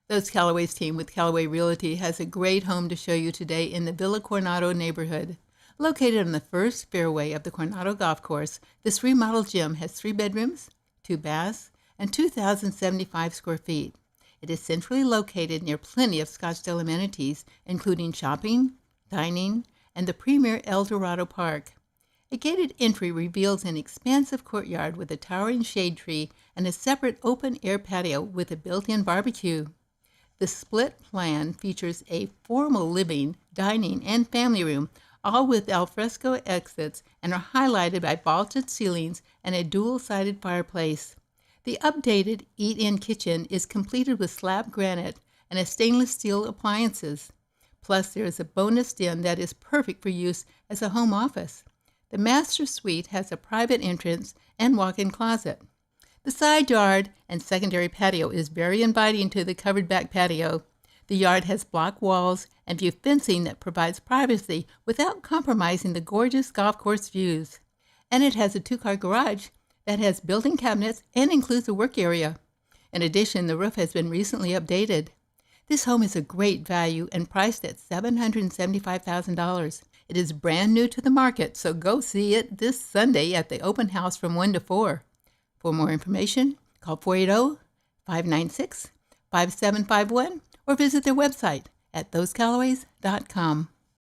Those Callaways team with Callaway Realty has a great home to show you today in the Villa Coronado neighborhood. Located on the first fairway of the Coronado Golf Course, this remodeled gym has 3 bedrooms, 2 baths, and 2,075 square feet. It is centrally located near plenty of Scottsdale amenities, including shopping, dining, and the premier Dorado Park. A gated entry reveals an expansive courtyard with a towering shade tree and a separate open-air patio with a built-in barbecue. The split plan features a formal living, dining, and family room, all with alfresco exits, and are highlighted by vaulted ceilings and a dual-sided fireplace. The updated eat-in kitchen is completed with slab granite and a stainless steel appliances. Plus, there is a bonus den that is perfect for use as a home office. The master suite has a private entrance and walk-in closet. The side yard and secondary patio is very inviting to the covered back patio. The yard has block walls and view fencing that provides privacy without compromising the gorgeous golf course views. And it has a 2-car garage that has built-in cabinets and includes a work area. In addition, the roof has been recently updated. This home is a great value and priced at $775,000. It is brand new to the market, so go see it this Sunday at the open house from 1 to 4. For more information, call 480-596-5751 or visit their website at thosecallaways.com.